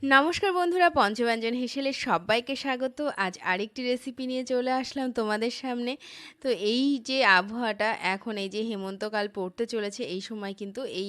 নমস্কার বন্ধুরা, পঞ্চব্যঞ্জন হেসেলে সবাইকে স্বাগত। আজ আরেকটি রেসিপি নিয়ে চলে আসলাম তোমাদের সামনে। তো এই যে আবহাওয়াটা এখন এই যে হেমন্তকাল পড়তে চলেছে, এই সময় কিন্তু এই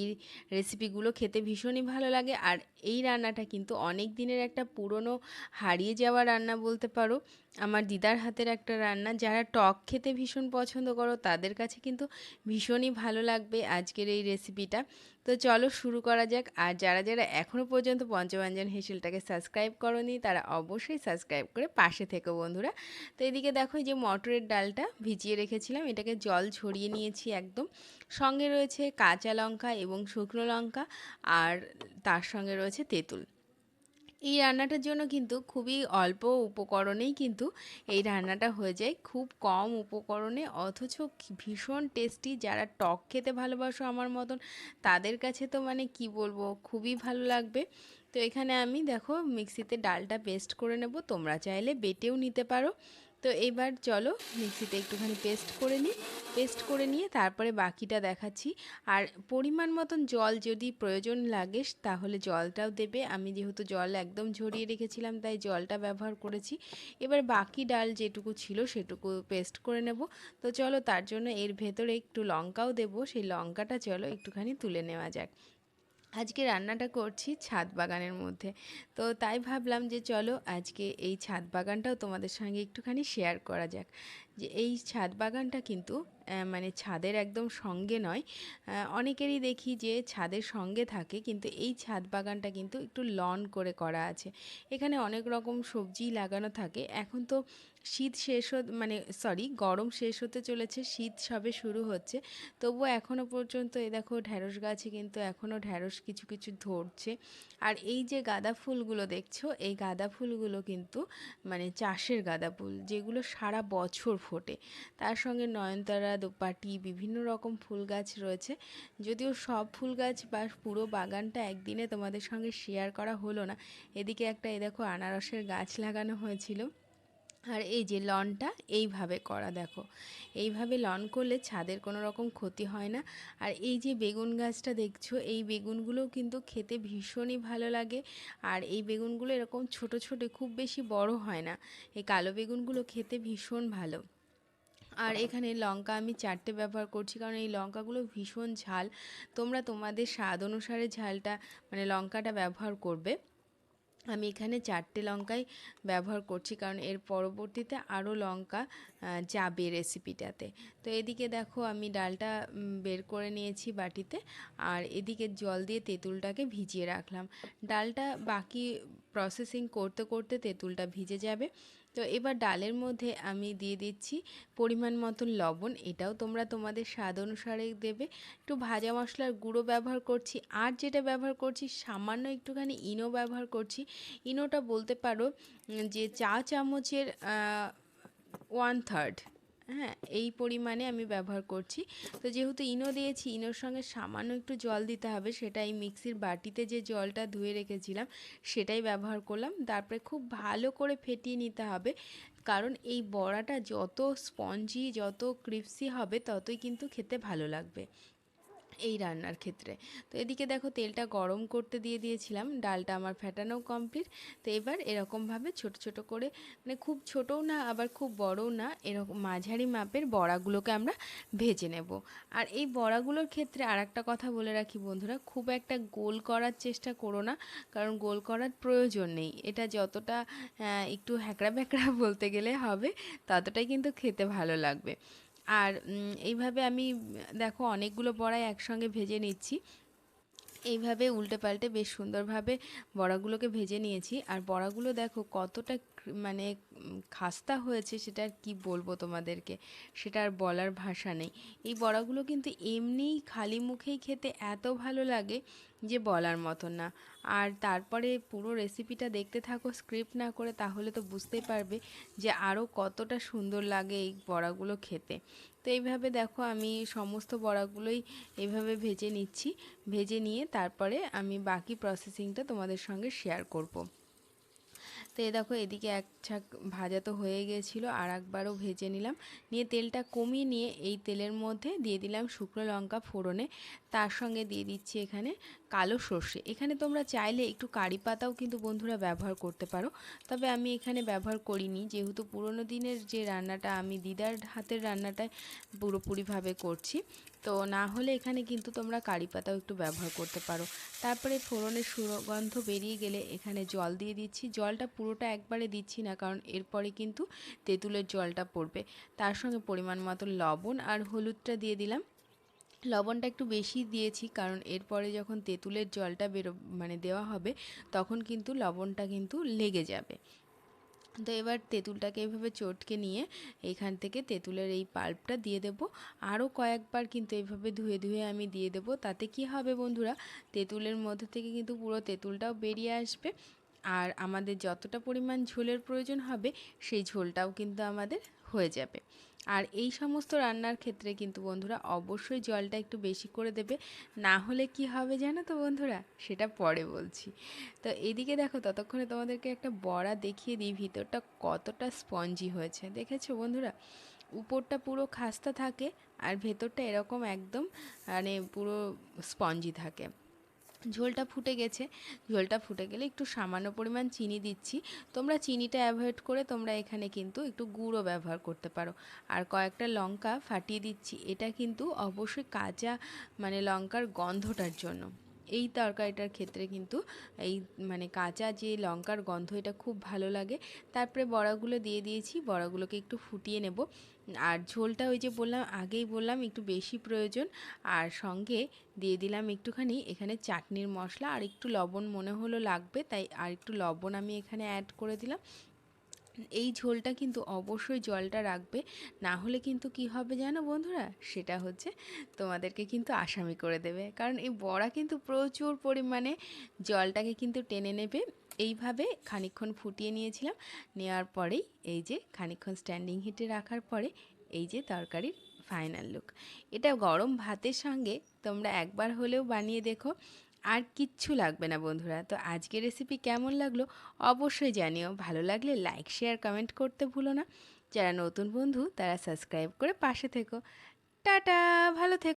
রেসিপিগুলো খেতে ভীষণই ভালো লাগে। আর এই রান্নাটা কিন্তু অনেক দিনের একটা পুরনো হারিয়ে যাওয়া রান্না বলতে পারো। আমার দিদার হাতের একটা রান্না, যারা টক খেতে ভীষণ পছন্দ করো তাদের কাছে কিন্তু ভীষণই ভালো লাগবে আজকের এই রেসিপিটা। তো চলো শুরু করা যাক। আর যারা যারা এখনও পর্যন্ত পঞ্চব্যঞ্জন হেসেলটাকে সাবস্ক্রাইব করোনি তারা অবশ্যই সাবস্ক্রাইব করে পাশে থেকো বন্ধুরা। তো এদিকে দেখো, এই যে মটরের ডালটা ভিজিয়ে রেখেছিলাম, এটাকে জল ঝরিয়ে নিয়েছি একদম। সঙ্গে রয়েছে কাঁচা লঙ্কা এবং শুকনো লঙ্কা, আর তার সঙ্গে রয়েছে তেঁতুল। এই রান্নাটার জন্য কিন্তু খুবই অল্প উপকরণেই কিন্তু এই রান্নাটা হয়ে যায়, খুব কম উপকরণে, অথচ ভীষণ টেস্টি। যারা টক খেতে ভালোবাসো আমার মতন, তাদের কাছে তো মানে কি বলবো, খুবই ভালো লাগবে। তো এখানে আমি দেখো মিক্সিতে ডালটা পেস্ট করে নেব, তোমরা চাইলে বেটেও নিতে পারো। তো এবার চলো মিক্সিতে একটুখানি পেস্ট করে নিই। পেস্ট করে নিয়ে তারপরে বাকিটা দেখাচ্ছি। আর পরিমাণ মতন জল যদি প্রয়োজন লাগে তাহলে জলটাও দেবে। আমি যেহেতু জল একদম ঝরিয়ে রেখেছিলাম তাই জলটা ব্যবহার করেছি। এবার বাকি ডাল যেটুকু ছিল সেটুকু পেস্ট করে নেব। তো চলো তার জন্য এর ভেতরে একটু লঙ্কাও দেবো, সেই লঙ্কাটা চলো একটুখানি তুলে নেওয়া যাক। আজকে রান্নাটা করছি ছাদ বাগানের মধ্যে। তো তাই ভাবলাম যে চলো আজকে এই ছাদ বাগানটাও তোমাদের সঙ্গে একটুখানি শেয়ার করা যাক। যে এই ছাদ বাগানটা কিন্তু মানে ছাদের একদম সঙ্গে নয়। অনেকেরই দেখি যে ছাদের সঙ্গে থাকে, কিন্তু এই ছাদ বাগানটা কিন্তু একটু লন করে করা আছে। এখানে অনেক রকম সবজি লাগানো থাকে। এখন তো শীত শেষ মানে সরি, গরম শেষ হতে চলেছে, শীত সবে শুরু হচ্ছে। তবুও এখনও পর্যন্ত এই দেখো ঢ্যাঁড়স গাছে কিন্তু এখনও ঢ্যাঁড়স কিছু কিছু ধরছে। আর এই যে গাঁদা ফুলগুলো দেখছো, এই গাঁদা ফুলগুলো কিন্তু মানে চাষের গাঁদা ফুল, যেগুলো সারা বছর ফোটে। তার সঙ্গে নয়নতারা, দোপাটি, বিভিন্ন রকম ফুল গাছ রয়েছে। যদিও সব ফুল গাছ বা পুরো বাগানটা একদিনে তোমাদের সঙ্গে শেয়ার করা হলো না। এদিকে একটা এই দেখো আনারসের গাছ লাগানো হয়েছিল। আর এই যে লনটা এইভাবে করা দেখো, এইভাবে লন করলে ছাদের কোনো রকম ক্ষতি হয় না। আর এই যে বেগুন গাছটা দেখছো, এই বেগুনগুলোও কিন্তু খেতে ভীষণই ভালো লাগে। আর এই বেগুনগুলো এরকম ছোট ছোট, খুব বেশি বড় হয় না। এই কালো বেগুনগুলো খেতে ভীষণ ভালো। আর এখানে লঙ্কা আমি 4টে ব্যবহার করছি, কারণ এই লঙ্কাগুলো ভীষণ ঝাল। তোমরা তোমাদের স্বাদ অনুসারে ঝালটা মানে লঙ্কাটা ব্যবহার করবে। আমি এখানে 4টে লঙ্কাই ব্যবহার করছি, কারণ এর পরবর্তীতে আরও লঙ্কা যাবে রেসিপিটাতে। তো এদিকে দেখো আমি ডালটা বের করে নিয়েছি বাটিতে, আর এদিকে জল দিয়ে তেঁতুলটাকে ভিজিয়ে রাখলাম। ডালটা বাকি প্রসেসিং করতে করতে তেঁতুলটা ভিজে যাবে। তো এবার ডালের মধ্যে আমি দিয়ে দিচ্ছি পরিমাণ মতন লবণ, এটাও তোমরা তোমাদের স্বাদ অনুসারে দেবে। একটু ভাজা মশলার গুঁড়ো ব্যবহার করছি, আর যেটা ব্যবহার করছি সামান্য একটুখানি ইনো ব্যবহার করছি। ইনোটা বলতে পারো যে চা চামচের 1/3, হ্যাঁ, এই পরিমাণে আমি ব্যবহার করছি। তো যেহেতু ইনো দিয়েছি, ইনোর সঙ্গে সামান্য একটু জল দিতে হবে, সেটা এই মিক্সির বাটিতে যে জলটা ধুয়ে রেখেছিলাম সেটাই ব্যবহার করলাম। তারপরে খুব ভালো করে ফেটিয়ে নিতে হবে, কারণ এই বড়াটা যত স্পঞ্জি, যত ক্রিপসি হবে ততই কিন্তু খেতে ভালো লাগবে এই রান্নার ক্ষেত্রে। তো এদিকে দেখো তেলটা গরম করতে দিয়ে দিয়েছিলাম, ডালটা আমার ফেটানো কমপ্লিট। তো এবার এরকমভাবে ছোট ছোট করে, মানে খুব ছোটও না আবার খুব বড়ও না, এরকম মাঝারি মাপের বড়াগুলোকে আমরা ভেজে নেব। আর এই বড়াগুলোর ক্ষেত্রে আর একটা কথা বলে রাখি বন্ধুরা, খুব একটা গোল করার চেষ্টা করো না, কারণ গোল করার প্রয়োজন নেই। এটা যতটা একটু হ্যাকড়া ব্যাকড়া বলতে গেলে হবে, ততটাই কিন্তু খেতে ভালো লাগবে। আর এইভাবে আমি দেখো অনেকগুলো বড়াই একসঙ্গে ভেজে নিচ্ছি। এইভাবে উল্টে পাল্টে বেশ সুন্দরভাবে বড়াগুলোকে ভেজে নিয়েছি। আর বড়াগুলো দেখো কতটা মানে খাস্তা হয়েছে, সেটা আর কী বলবো তোমাদেরকে, সেটা আর বলার ভাষা নেই। এই বড়াগুলো কিন্তু এমনিই খালি মুখেই খেতে এত ভালো লাগে যে বলার মতো না। আর তারপরে পুরো রেসিপিটা দেখতে থাকো স্ক্রিপ্ট না করে, তাহলে তো বুঝতেই পারবে যে আরও কতটা সুন্দর লাগে এই বড়াগুলো খেতে। তো এইভাবে দেখো আমি সমস্ত বড়াগুলোই এইভাবে ভেজে নিচ্ছি। ভেজে নিয়ে তারপরে আমি বাকি প্রসেসিংটা তোমাদের সঙ্গে শেয়ার করব। তো এই দেখো এদিকে এক ছাক ভাজা তো হয়ে গিয়েছিলো, আর একবারও ভেজে নিলাম। নিয়ে তেলটা কমিয়ে নিয়ে এই তেলের মধ্যে দিয়ে দিলাম শুকনো লঙ্কা ফোড়নে। তার সঙ্গে দিয়ে দিচ্ছি এখানে কালো সর্ষে। এখানে তোমরা চাইলে একটু কারি পাতাও কিন্তু বন্ধুরা ব্যবহার করতে পারো, তবে আমি এখানে ব্যবহার করিনি, যেহেতু পুরোনো দিনের যে রান্নাটা আমি দিদার হাতের রান্নাটায় পুরোপুরিভাবে করছি। তো না হলে এখানে কিন্তু তোমরা কারি পাতাও একটু ব্যবহার করতে পারো। তারপরে ফোড়নের সুগন্ধ বেরিয়ে গেলে এখানে জল দিয়ে দিচ্ছি। জলটা পুরোটা একবারে দিচ্ছি না, কারণ এরপরে কিন্তু তেঁতুলের জলটা পড়বে। তার সঙ্গে পরিমাণ মতো লবণ আর হলুদটা দিয়ে দিলাম। লবণটা একটু বেশি দিয়েছি, কারণ এরপরে যখন তেঁতুলের জলটা দেওয়া হবে, তখন কিন্তু লবণটা কিন্তু লেগে যাবে। তো এবার তেঁতুলটাকে এভাবে চটকে নিয়ে এখান থেকে তেঁতুলের এই পাল্পটা দিয়ে দেব। আরও কয়েকবার কিন্তু এইভাবে ধুয়ে ধুয়ে আমি দিয়ে দেব। তাতে কি হবে বন্ধুরা, তেঁতুলের মধ্যে থেকে কিন্তু পুরো তেঁতুলটাও বেরিয়ে আসবে, আর আমাদের যতটা পরিমাণ ঝোলের প্রয়োজন হবে সেই ঝোলটাও কিন্তু আমাদের হয়ে যাবে। আর এই সমস্ত রান্নার ক্ষেত্রে কিন্তু বন্ধুরা অবশ্যই জলটা একটু বেশি করে দেবে, না হলে কি হবে জানো তো বন্ধুরা, সেটা পরে বলছি। তো এদিকে দেখো, ততক্ষণে তোমাদেরকে একটা বড়া দেখিয়ে দিই ভিতরটা কতটা স্পঞ্জি হয়েছে। দেখেছো বন্ধুরা, উপরটা পুরো খাস্তা থাকে আর ভেতরটা এরকম একদম পুরো স্পঞ্জি থাকে। ঝোলটা ফুটে গেছে। ঝোলটা ফুটে গেলে একটু সামান্য পরিমাণ চিনি দিচ্ছি। তোমরা চিনিটা অ্যাভয়েড করে তোমরা এখানে কিন্তু একটু গুঁড়ো ব্যবহার করতে পারো। আর কয়েকটা লঙ্কা ফাটিয়ে দিচ্ছি, এটা কিন্তু অবশ্যই কাঁচা লঙ্কার গন্ধটার জন্য। এই তরকারিটার ক্ষেত্রে কিন্তু এই কাঁচা যে লঙ্কার গন্ধ, এটা খুব ভালো লাগে। তারপরে বড়াগুলো দিয়ে দিয়েছি, বড়াগুলোকে একটু ফুটিয়ে নেব। আর ঝোলটা ওই যে আগেই বললাম একটু বেশি প্রয়োজন। আর সঙ্গে দিয়ে দিলাম একটুখানি এখানে চাটনির মশলা, আর একটু লবণ মনে হলো লাগবে, তাই আর একটু লবণ আমি এখানে অ্যাড করে দিলাম। এই ঝোলটা কিন্তু অবশ্যই জলটা রাখবে, না হলে কিন্তু কি হবে জানো বন্ধুরা, সেটা হচ্ছে তোমাদেরকে কিন্তু আসামি করে দেবে, কারণ এই বড়া কিন্তু প্রচুর পরিমাণে জলটাকে কিন্তু টেনে নেবে। এইভাবে খানিকক্ষণ ফুটিয়ে নিয়েছিলাম, নেওয়ার পরেই এই যে খানিকক্ষণ স্ট্যান্ডিং হিটে রাখার পরে এই যে তরকারির ফাইনাল লুক। এটা গরম ভাতের সঙ্গে তোমরা একবার হলেও বানিয়ে দেখো, আর কিচ্ছু লাগবে না বন্ধুরা। তো আজকের রেসিপি কেমন লাগলো অবশ্যই জানিও। ভালো লাগলে লাইক শেয়ার কমেন্ট করতে ভুলো না। যারা নতুন বন্ধু তারা সাবস্ক্রাইব করে পাশে থেকো। টাটা, ভালো থেকো।